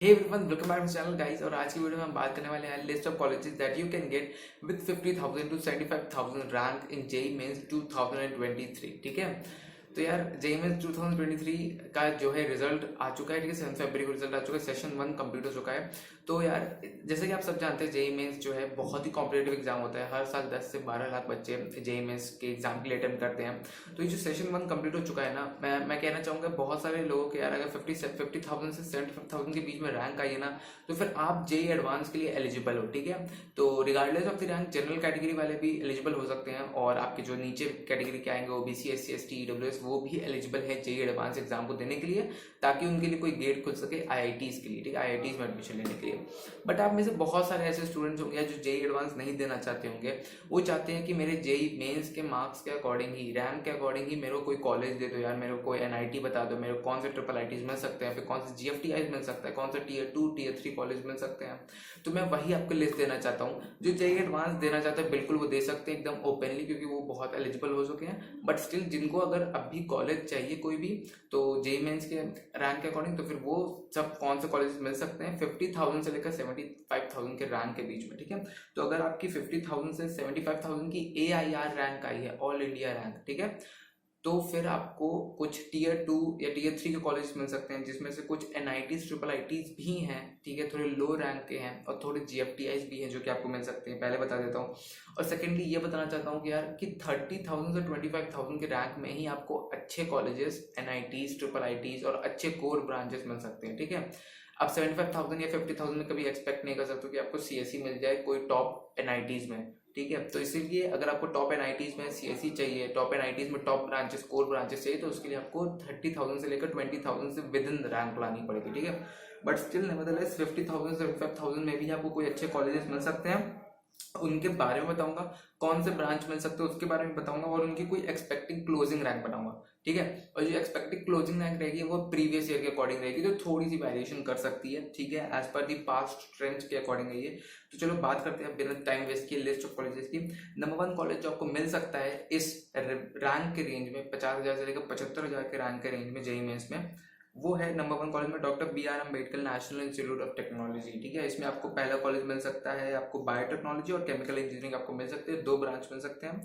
Hey everyone, welcome back to channel guys. और आज की वीडियो में हम बात करने वाले हैं list of colleges that you can get with 50,000 to 75,000 rank in JEE mains 2023। ठीक है, तो यार जेई मेंस 2023 का जो है रिजल्ट आ चुका है। ठीक है, 7 फरवरी को रिजल्ट आ चुका है। सेशन 1 कंप्लीट हो चुका है। तो यार जैसे कि आप सब जानते हैं, जेई मेंस जो है बहुत ही कॉम्पिटेटिव एग्जाम होता है। हर साल 10 से 12 लाख बच्चे जेई मेंस के एग्जाम के लिए अटेम्प्ट करते हैं। तो ये जो सेशन 1 कंप्लीट हो चुका है ना, मैं कहना चाहूँगा बहुत सारे लोगों के यार अगर 50,000 से 75,000 के बीच में रैंक आई है ना, तो फिर आप जेई एडवांस के लिए एलिजिबल हो। ठीक है, तो regardless of the rank general category वाले भी एलिजिबल हो सकते हैं, और आपके जो नीचे कैटेगरी के आएंगे ओबीसी, एससी, एसटी, ईडब्ल्यूएस, वो भी एलिजिबल है जेई एडवांस एग्जाम को देने के लिए, ताकि उनके लिए कोई गेट खुल सके आईआईटीज के लिए। ठीक है, आईआईटीज में एडमिशन लेने के लिए। बट आप में से बहुत सारे ऐसे स्टूडेंट्स होंगे जो जेई एडवांस नहीं देना चाहते होंगे। वो चाहते हैं कि मेरे जेई मेंस के मार्क्स के अकॉर्डिंग ही, रैंक के अकॉर्डिंग ही मेरे को कोई कॉलेज दे दो यार, मेरे को कोई एनआईटी बता दो, मेरे को कौन से ट्रिपल आईटीज मिल सकते हैं, फिर कौन से जीएफटीआईज मिल सकता है, कौन से टीयर 2 टीयर 3 कॉलेज मिल सकते हैं। तो मैं वही आपको लिस्ट देना चाहता हूँ। जो जेई एडवांस देना चाहते हैं बिल्कुल वो दे सकते हैं एकदम ओपनली, क्योंकि वो बहुत एलिजिबल हो चुके हैं। बट स्टिल जिनको अगर अभी कॉलेज चाहिए कोई भी, तो जेई मेंस के रैंक के अकॉर्डिंग, तो फिर वो सब कौन से कॉलेज मिल सकते हैं 50,000 से लेकर 75,000 के रैंक के बीच में। ठीक है, तो अगर आपकी 50,000 से 75,000 की एआईआर रैंक आई है, ऑल इंडिया रैंक, ठीक है, तो फिर आपको कुछ टीयर 2 या टीयर 3 के कॉलेज मिल सकते हैं, जिसमें से कुछ एनआईटीज, ट्रिपल आईटीज भी हैं। ठीक है, थोड़े लो रैंक के हैं, और थोड़े जीएफटीआईज भी हैं जो कि आपको मिल सकते हैं, पहले बता देता हूँ। और सेकेंडली ये बताना चाहता हूँ कि यार कि 30,000 से 25,000 के रैंक में ही आपको अच्छे कॉलेजेस, एनआईटीज, ट्रिपल आईटीज और अच्छे कोर ब्रांचेस मिल सकते हैं। ठीक है, आप 75,000 या 50,000 में कभी एक्सपेक्ट नहीं कर सकते कि आपको सीएससी मिल जाए कोई टॉप एनआईटीज में। ठीक है, तो इसीलिए अगर आपको टॉप एनआईटीज में सीएससी चाहिए, टॉप एनआईटीज में टॉप ब्रांचेस, कोर ब्रांचेस चाहिए, तो उसके लिए आपको 30,000 से लेकर 20,000 से विद इन रैंक लानी पड़ेगी। ठीक है, बट स्टिल नेवरदलेस 50,000 से 75,000 में भी आपको कोई अच्छे कॉलेजेस मिल सकते हैं। उनके बारे में बताऊंगा, कौन से ब्रांच मिल सकते हैं उसके बारे में बताऊंगा, और उनकी कोई एक्सपेक्टिंग क्लोजिंग रैंक बताऊंगा। ठीक है, और जो एक्सपेक्टेड क्लोजिंग रैंक रहेगी वो प्रीवियस ईयर के अकॉर्डिंग रहेगी, तो थोड़ी सी वेरिएशन कर सकती है। ठीक है, एज पर दी पास्ट ट्रेंड्स के अकॉर्डिंग है ये। तो चलो बात करते हैं बिना टाइम वेस्ट किए लिस्ट ऑफ कॉलेजेस की। नंबर 1 कॉलेज जो आपको मिल सकता है इस रैंक के रेंज में, 50,000 से लेकर 75,000 के रैंक के रेंज में जेई मेंस में, वो है नंबर 1 कॉलेज में doctor B R Ambedkar National institute of Technology. ठीक है, इसमें आपको पहला कॉलेज मिल सकता है, आपको बायोटेक्नोलॉजी और केमिकल इंजीनियरिंग आपको मिल सकते हैं, 2 ब्रांच मिल सकते हैं।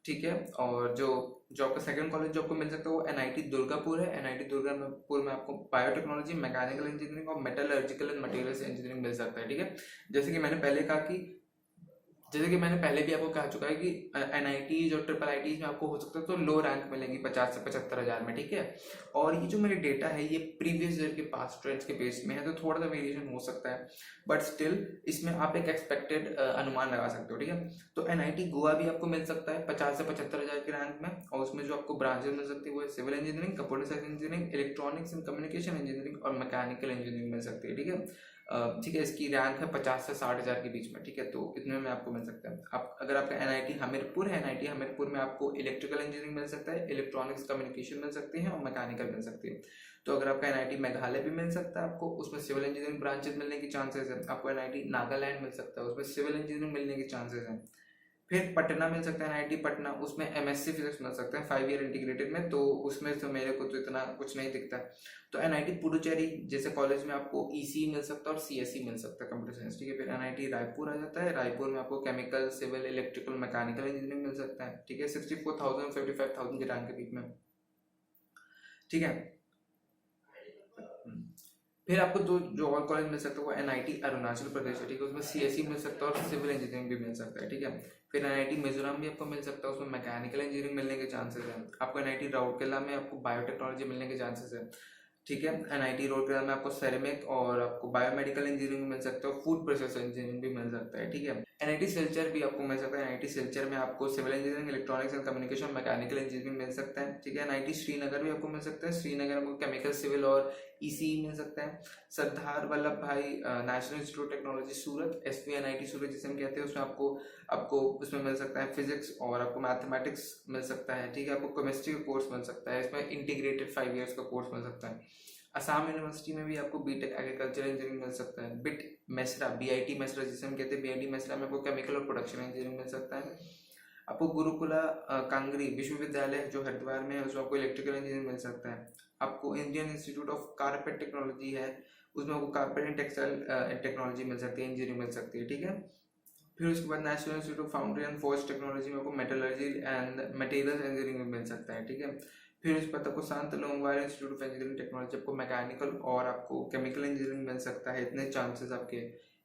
ठीक है, और जो जो आपका सेकंड कॉलेज जो आपको मिल सकता है वो एनआईटी दुर्गापुर है। एनआईटी दुर्गापुर में आपको बायोटेक्नोलॉजी, मैकेनिकल इंजीनियरिंग और मेटलर्जिकल एंड मटेरियल्स इंजीनियरिंग मिल सकता है। ठीक है, जैसे कि मैंने पहले भी आपको कह चुका है कि एनआईटीज और ट्रिपल आईटीज में आपको हो सकता है तो लो रैंक मिलेंगी 50 से 75,000 में। ठीक है, और ये जो मेरे डेटा है ये प्रीवियस ईयर के पास ट्रेंड्स के बेस में है, तो थोड़ा सा वेरिएशन हो सकता है, बट स्टिल इसमें आप एक एक्सपेक्टेड अनुमान लगा सकते हो। ठीक है, तो एनआईटी गोवा भी आपको मिल सकता है 50 से 75,000 के रैंक में, और उसमें जो आपको ब्रांचेस मिल सकती है वो है civil engineering, computer science engineering, electronics and communication engineering और मैकेनिकल इंजीनियरिंग मिल सकती है। ठीक है, ठीक है, इसकी रैंक है 50 से 60,000 के बीच में। ठीक है, तो इतने में आपको मिल सकता है। आप अगर आपका एनआईटी हमीरपुर है, एनआईटी हमीरपुर में आपको इलेक्ट्रिकल इंजीनियरिंग मिल सकता है, इलेक्ट्रॉनिक्स कम्युनिकेशन मिल सकती है और मैकेनिकल मिल सकती है। तो अगर आपका एनआईटी मेघालय भी मिल सकता है आपको, उसमें सिविल इंजीनियरिंग ब्रांचेस मिलने की चांसेस है। आपको एनआईटी नागालैंड मिल सकता है, उसमें सिविल इंजीनियरिंग मिलने की चांसेस है। फिर पटना मिल सकता है, एनआईटी पटना, उसमें एमएससी फिजिक्स मिल सकता है 5 ईयर इंटीग्रेटेड में, तो उसमें तो मेरे को तो इतना कुछ नहीं दिखता। तो एनआईटी पुडुचेरी जैसे कॉलेज में आपको ईसी मिल सकता है और सीएससी मिल सकता है, कंप्यूटर साइंस। ठीक है, फिर एनआईटी रायपुर आ जाता है, रायपुर में आपको chemical, civil, electrical, mechanical engineering मिल सकता है। ठीक है, 64,000 55,000 के रैंक के बीच में। ठीक है, फिर आपको जो और कॉलेज मिल सकता है वो एनआईटी अरुणाचल प्रदेश है। ठीक है, उसमें सीएससी मिल सकता है और सिविल इंजीनियरिंग भी मिल सकता है। ठीक है, फिर एनआईटी मिजोरम भी आपको मिल सकता है, उसमें मैकेनिकल इंजीनियरिंग मिलने के चांसेस हैं। आपको एनआईटी राउरकेला में आपको बायोटेक्नोलॉजी मिलने के चांसेस है। ठीक है, एनआईटी राउरकेला में आपको सेरेमिक और आपको बायोमेडिकल इंजीनियरिंग मिल सकता है और फूड प्रोसेस इंजीनियरिंग भी मिल सकता है। ठीक है, एनआईटी सिलचर भी आपको मिल सकता है, एनआईटी सिलचर में आपको civil engineering, electronics and communication, mechanical engineering मिल सकता है। ठीक है, एनआईटी श्रीनगर भी आपको मिल सकता है, श्रीनगर में आपको केमिकल, सिविल और ईसी मिल सकता है। Sardar Vallabh Bhai national institute of technology Surat, SVNIT Surat जिसे हम कहते हैं, उसमें आपको आपको उसमें मिल सकता है फिजिक्स और आपको मैथमेटिक्स मिल सकता है। ठीक है, आपको केमिस्ट्री का कोर्स मिल सकता है, इसमें इंटीग्रेटेड 5 ईयर्स का कोर्स मिल सकता है। असम यूनिवर्सिटी में भी आपको बीटेक एग्रीकल्चर इंजीनियरिंग मिल सकता है। बिट मेसरा, बीआईटी मेसरा जिसे हम कहते हैं, बीआईटी मेसरा में आपको केमिकल और प्रोडक्शन इंजीनियरिंग मिल सकता है। आपको गुरुकुला कांगरी विश्वविद्यालय जो हरिद्वार में है, उसमें आपको इलेक्ट्रिकल इंजीनियरिंग मिल सकता है। आपको Indian institute of carpet technology है, उसमें आपको कारपेट एंड टेक्सटाइल टेक्नोलॉजी मिल सकती है, इंजीनियरिंग मिल सकती है, ठीक है। फिर उसके बाद national institute of foundry and force technology में आपको मेटलर्जी एंड मटेरियल्स इंजीनियरिंग में मिल सकता है, ठीक है। फिर उसके बाद आपको सांत लोंगवार इंस्टीट्यूट ऑफ इंजीनियरिंग टेक्नोलॉजी आपको मैकेनिकल और आपको केमिकल इंजीनियरिंग मिल सकता है, इतने चांसेस आपके।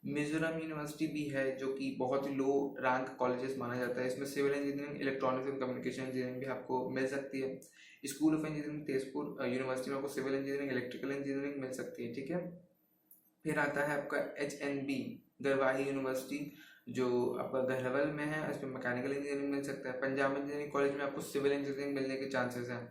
मिजोरम यूनिवर्सिटी भी है जो कि बहुत ही लो रैंक कॉलेजेस माना जाता है, इसमें civil engineering, electronics and communication engineering भी आपको मिल सकती है। School of engineering Tezpur University में आपको सिविल इंजीनियरिंग, इलेक्ट्रिकल इंजीनियरिंग मिल सकती है, ठीक है। फिर आता है आपका HNB गरवाही यूनिवर्सिटी जो आपका गहरवल में है, इसमें मैकेनिकल इंजीनियरिंग मिल सकता है। पंजाब इंजीनियरिंग कॉलेज में आपको सिविल इंजीनियरिंग मिलने के चांसेस हैं।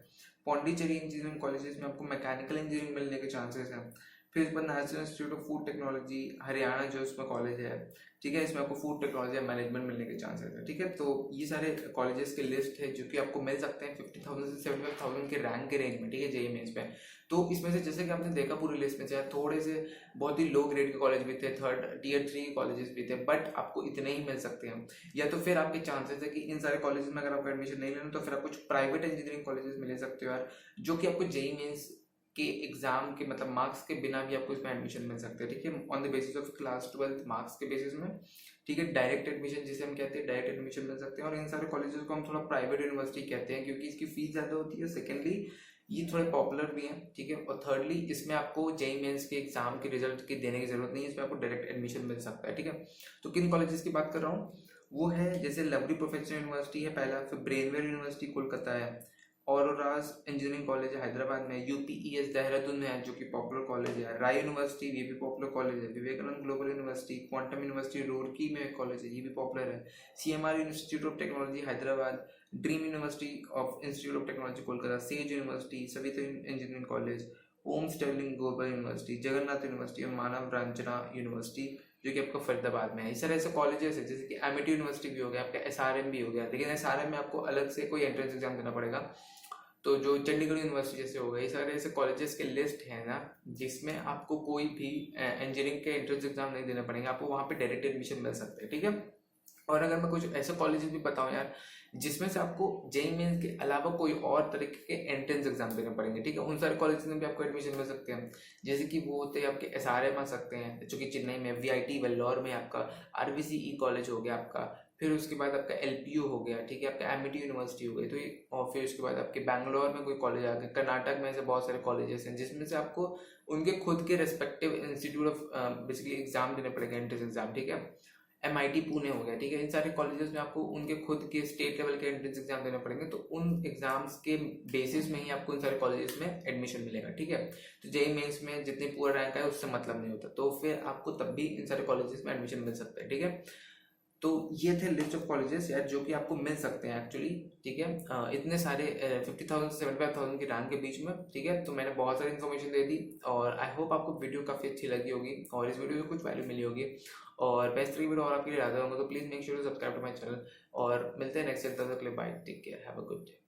पौंडीचेरी इंजीनियरिंग कॉलेजेस में आपको मैकेनिकल इंजीनियरिंग मिलने के चांसेस हैं। फिर इस पर national institute of food technology Haryana जो इसमें कॉलेज है, ठीक है, इसमें आपको फूड टेक्नोलॉजी मैनेजमेंट मिलने के चांसेस है, ठीक है। तो ये सारे कॉलेजेस के लिस्ट है जो कि आपको मिल सकते हैं 50,000 से 75,000 के रैंक के रेंज में, ठीक है, जेईई मेंस में। तो इसमें से जैसे कि आपने देखा पूरी लिस्ट में, चाहे थोड़े से बहुत ही लो ग्रेड के कॉलेज भी थे, थर्ड टियर 3 कॉलेजेस भी थे, बट आपको इतने ही मिल सकते हैं। या तो फिर आपके चांसेस है कि इन सारे कॉलेजेस में अगर आपको एडमिशन नहीं लेना तो फिर आप कुछ प्राइवेट इंजीनियरिंग कॉलेजेस में ले सकते हो यार, जो कि आपको जेईई मेंस के एग्जाम के मतलब मार्क्स के बिना भी आपको इसमें एडमिशन मिल सकते हैं, ठीक है, on the basis of class 12 marks के बेसिस में, ठीक है। डायरेक्ट एडमिशन जिसे हम कहते हैं, डायरेक्ट एडमिशन मिल सकते हैं। और इन सारे कॉलेजेस को हम थोड़ा प्राइवेट यूनिवर्सिटी कहते हैं क्योंकि इसकी फीस ज़्यादा होती है, सेकेंडली ये थोड़े पॉपुलर भी हैं, ठीक है, और थर्डली इसमें आपको जेईई मेंस के एग्जाम के रिजल्ट की देने की जरूरत नहीं है, इसमें आपको डायरेक्ट एडमिशन मिल सकता है, ठीक है। तो किन कॉलेजेस की बात कर रहा हूँ वो है जैसे लवली प्रोफेशनल यूनिवर्सिटी है पहला, फिर ब्रेनवेल यूनिवर्सिटी कोलकाता है, औरोराज इंजीनियरिंग कॉलेज है हैदराबाद में, UPES देहरादून में है जो कि पॉपुलर कॉलेज है, राय यूनिवर्सिटी ये भी पॉपुलर कॉलेज है, Vivekananda Global University, Quantum University Roorkee में एक कॉलेज है ये भी पॉपुलर है, CMR institute of technology Hyderabad, dream University of Institute of Technology Kolkata, Sage University, Saveetha Engineering College, Om Sterling Global University, Jagannath University और मानव रंजना यूनिवर्सिटी जो कि आपका फरीदाबाद में है। इस तरह से कॉलेजेस है जैसे कि एमिटी यूनिवर्सिटी भी हो गया, आपका SRM भी हो गया, लेकिन SRM में आपको अलग से कोई एंट्रेंस एग्जाम देना पड़ेगा। तो जो चंडीगढ़ यूनिवर्सिटी जैसे हो गए, ये सारे ऐसे कॉलेजेस के लिस्ट है ना जिसमें आपको कोई भी इंजीनियरिंग के एंट्रेंस एग्जाम नहीं देने पड़ेंगे, आपको वहाँ पे डायरेक्ट एडमिशन मिल सकता है, ठीक है। और अगर मैं कुछ ऐसे कॉलेजेस भी बताऊं यार जिसमें से आपको जेईई मेंस के अलावा कोई और तरीके के एंट्रेंस एग्जाम देने पड़ेंगे, ठीक है, उन सारे कॉलेजेस में भी आपको एडमिशन मिल सकते हैं। जैसे कि वो होते हैं आपके SRM आ सकते हैं जो कि चेन्नई में, VIT वेल्लोर में आपका, RVCE कॉलेज हो गया आपका, फिर उसके बाद आपका LPU हो गया, ठीक है, आपका एमिटी यूनिवर्सिटी हो गई, तो ये, और फिर उसके बाद आपके बैंगलोर में कोई कॉलेज आ गए, कर्नाटक में ऐसे बहुत सारे कॉलेजेस हैं जिसमें से आपको उनके खुद के respective institute of basically exam देने पड़ेंगे, एंट्रेंस एग्जाम, ठीक है। MIT पुणे हो गया, ठीक है, इन सारे कॉलेजेस में आपको उनके खुद के स्टेट लेवल के एंट्रेंस एग्जाम देने पड़ेंगे, तो उन एग्जाम्स के बेसिस में ही आपको इन सारे कॉलेजेस में एडमिशन मिलेगा, ठीक है। तो जेईई मेंस में जितनी पूरा रैंक है उससे मतलब नहीं होता, तो फिर आपको तब भी इन सारे कॉलेजेस में एडमिशन मिल सकता है, ठीक है। तो ये थे लिस्ट ऑफ कॉलेजेस यार जो कि आपको मिल सकते हैं एक्चुअली, ठीक है, इतने सारे 50,000 से 75,000 की रैंक के बीच में, ठीक है। तो मैंने बहुत सारी इन्फॉर्मेशन दे दी और आई होप आपको वीडियो काफ़ी अच्छी लगी होगी और इस वीडियो से कुछ वैल्यू मिली होगी, और बेस्ट तरीके वीडियो और आपके लिए लाता हूँ, तो please make sure to subscribe to my channel और मिलते हैं नेक्स्ट टाइम, तब तक के लिए bye, take care, have a good day.